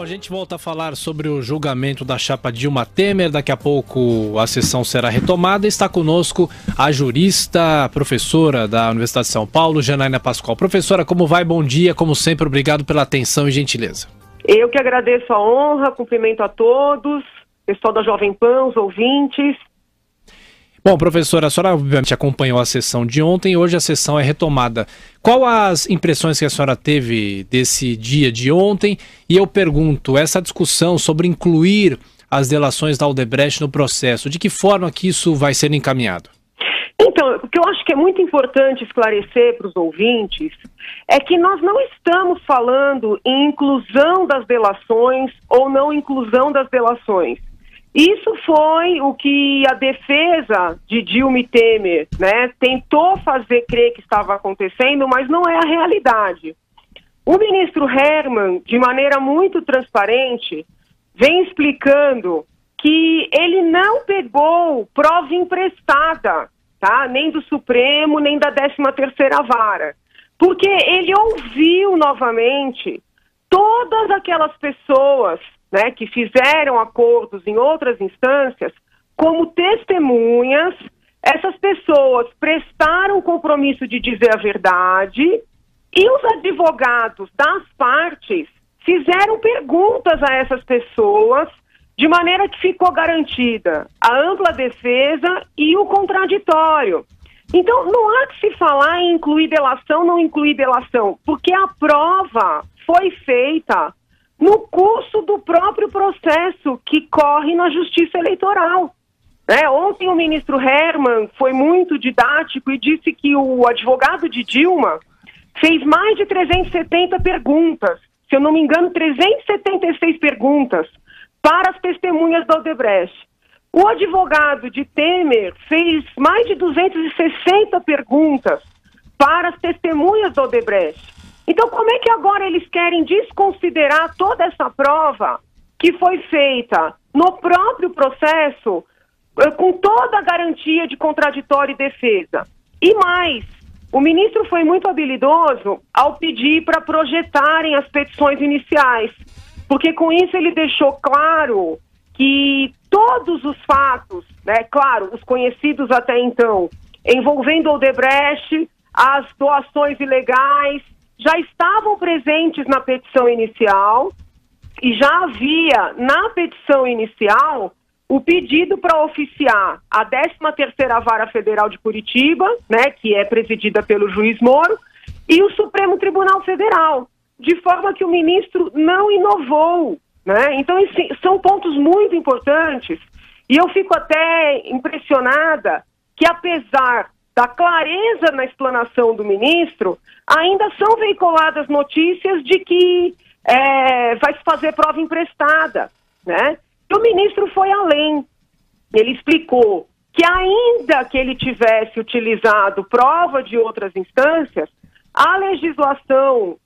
Bom, a gente volta a falar sobre o julgamento da chapa Dilma Temer. Daqui a pouco a sessão será retomada. Está conosco a jurista, professora da Universidade de São Paulo, Janaína Pascoal. Professora, como vai? Bom dia. Como sempre, obrigado pela atenção e gentileza. Eu que agradeço a honra, cumprimento a todos, pessoal da Jovem Pan, os ouvintes. Bom, professora, a senhora obviamente acompanhou a sessão de ontem, hoje a sessão é retomada. Qual as impressões que a senhora teve desse dia de ontem? E eu pergunto, essa discussão sobre incluir as delações da Odebrecht no processo, de que forma que isso vai ser encaminhado? Então, o que eu acho que é muito importante esclarecer para os ouvintes é que nós não estamos falando em inclusão das delações ou não inclusão das delações. Isso foi o que a defesa de Dilma e Temer, tentou fazer crer que estava acontecendo, mas não é a realidade. O ministro Herman, de maneira muito transparente, vem explicando que ele não pegou prova emprestada, nem do Supremo, nem da 13ª Vara, porque ele ouviu novamente todas aquelas pessoas que fizeram acordos em outras instâncias, como testemunhas. Essas pessoas prestaram o compromisso de dizer a verdade e os advogados das partes fizeram perguntas a essas pessoas, de maneira que ficou garantida a ampla defesa e o contraditório. Então, não há que se falar em incluir delação, não incluir delação, porque a prova foi feita no curso do próprio processo que corre na Justiça Eleitoral. Ontem o ministro Herman foi muito didático e disse que o advogado de Dilma fez mais de 370 perguntas, se eu não me engano, 376 perguntas para as testemunhas da Odebrecht. O advogado de Temer fez mais de 260 perguntas para as testemunhas da Odebrecht. Então, como é que agora eles querem desconsiderar toda essa prova que foi feita no próprio processo, com toda a garantia de contraditório e defesa? E mais, o ministro foi muito habilidoso ao pedir para projetarem as petições iniciais, porque com isso ele deixou claro que todos os fatos, claro, os conhecidos até então, envolvendo o Odebrecht, as doações ilegais, já estavam presentes na petição inicial e já havia na petição inicial o pedido para oficiar a 13ª Vara Federal de Curitiba, que é presidida pelo juiz Moro, e o Supremo Tribunal Federal, de forma que o ministro não inovou. Então, são pontos muito importantes e eu fico até impressionada que, apesar da clareza na explanação do ministro, ainda são veiculadas notícias de que vai se fazer prova emprestada. E o ministro foi além. Ele explicou que, ainda que ele tivesse utilizado prova de outras instâncias, a legislação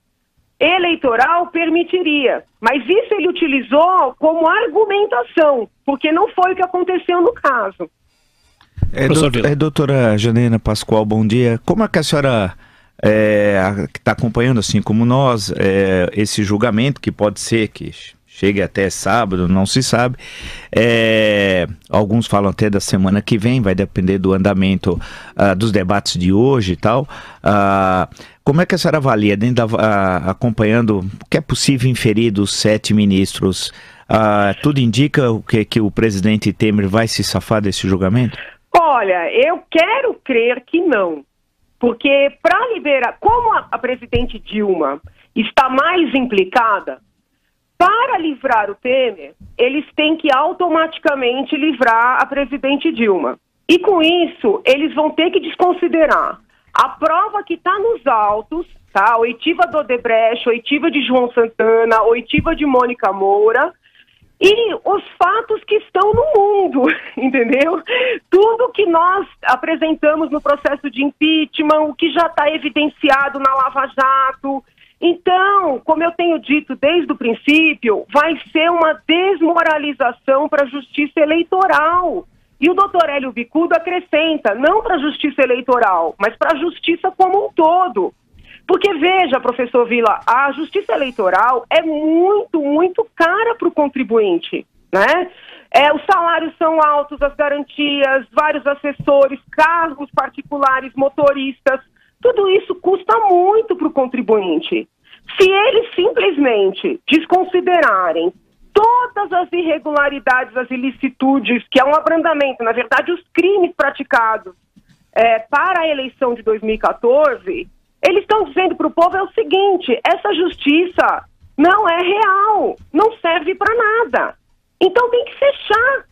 eleitoral permitiria. Mas isso ele utilizou como argumentação, porque não foi o que aconteceu no caso. Doutora Janaína Pascoal, bom dia. Como é que a senhora que está acompanhando, assim como nós, esse julgamento, que pode ser que chegue até sábado, não se sabe, alguns falam até da semana que vem, vai depender do andamento dos debates de hoje e tal. Como é que a senhora avalia, acompanhando o que é possível inferir dos 7 ministros? Tudo indica que o presidente Temer vai se safar desse julgamento? Olha, eu quero crer que não, porque para liberar, como a presidente Dilma está mais implicada, para livrar o Temer, eles têm que automaticamente livrar a presidente Dilma. E com isso, eles vão ter que desconsiderar a prova que está nos autos, a oitiva do Odebrecht, a oitiva de João Santana, a oitiva de Mônica Moura, e os fatos que estão no mundo, entendeu? Tudo que nós apresentamos no processo de impeachment, o que já está evidenciado na Lava Jato. Então, como eu tenho dito desde o princípio, vai ser uma desmoralização para a justiça eleitoral. E o doutor Hélio Bicudo acrescenta, não para a justiça eleitoral, mas para a justiça como um todo. Porque veja, professor Vila, a justiça eleitoral é muito, muito cara demora para o contribuinte, né? Os salários são altos, as garantias, vários assessores, carros particulares, motoristas, tudo isso custa muito para o contribuinte. Se eles simplesmente desconsiderarem todas as irregularidades, as ilicitudes, que é um abrandamento, na verdade, os crimes praticados para a eleição de 2014, eles estão dizendo para o povo o seguinte: essa justiça não é real, não serve para nada. Então tem que fechar.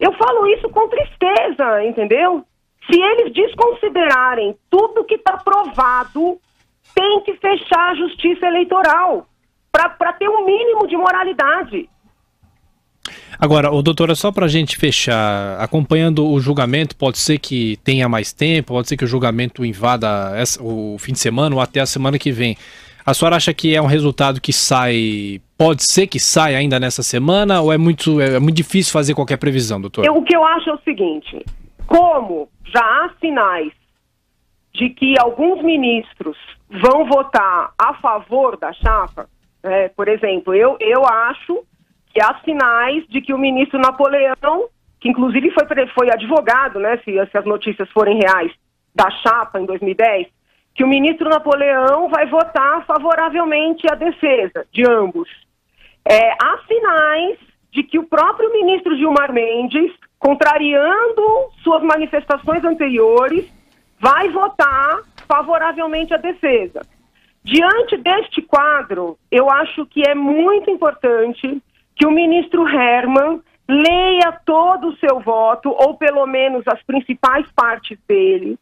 Eu falo isso com tristeza, entendeu? Se eles desconsiderarem tudo que está provado, tem que fechar a justiça eleitoral para ter um mínimo de moralidade. Agora, doutora, só para a gente fechar, acompanhando o julgamento, pode ser que tenha mais tempo, pode ser que o julgamento invada o fim de semana ou até a semana que vem. A senhora acha que é um resultado que pode ser que saia ainda nessa semana, ou é muito difícil fazer qualquer previsão, doutor? O que eu acho é o seguinte: como já há sinais de que alguns ministros vão votar a favor da chapa, por exemplo, eu acho que há sinais de que o ministro Napoleão, que inclusive foi advogado, né, se as notícias forem reais, da chapa em 2010, que o ministro Napoleão vai votar favoravelmente à defesa de ambos. Há sinais de que o próprio ministro Gilmar Mendes, contrariando suas manifestações anteriores, vai votar favoravelmente à defesa. Diante deste quadro, eu acho que é muito importante que o ministro Herman leia todo o seu voto, ou pelo menos as principais partes dele,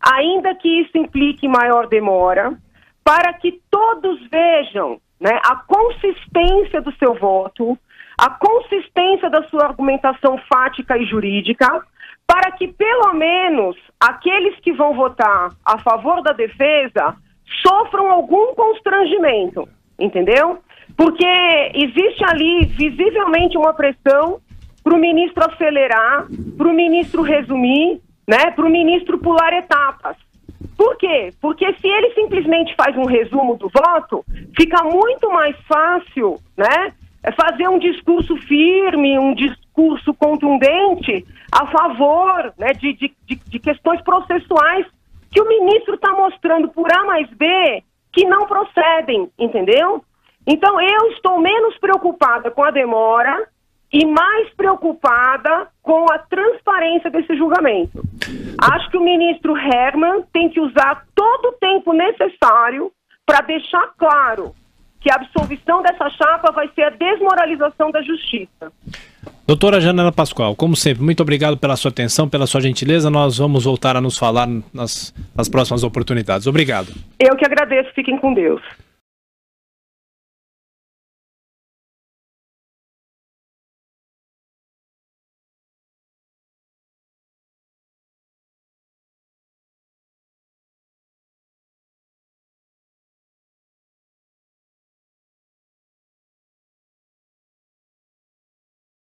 ainda que isso implique maior demora, para que todos vejam, né, a consistência do seu voto, a consistência da sua argumentação fática e jurídica, para que pelo menos aqueles que vão votar a favor da defesa sofram algum constrangimento, entendeu? Porque existe ali visivelmente uma pressão para o ministro acelerar, para o ministro resumir, né, para o ministro pular etapas. Por quê? Porque se ele simplesmente faz um resumo do voto, fica muito mais fácil, né, fazer um discurso firme, um discurso contundente a favor, né, de questões processuais que o ministro está mostrando por A mais B que não procedem, entendeu? Então eu estou menos preocupada com a demora e mais preocupada com a transparência desse julgamento. Acho que o ministro Herman tem que usar todo o tempo necessário para deixar claro que a absolvição dessa chapa vai ser a desmoralização da justiça. Doutora Janela Pascoal, como sempre, muito obrigado pela sua atenção, pela sua gentileza. Nós vamos voltar a nos falar nas próximas oportunidades. Obrigado. Eu que agradeço. Fiquem com Deus.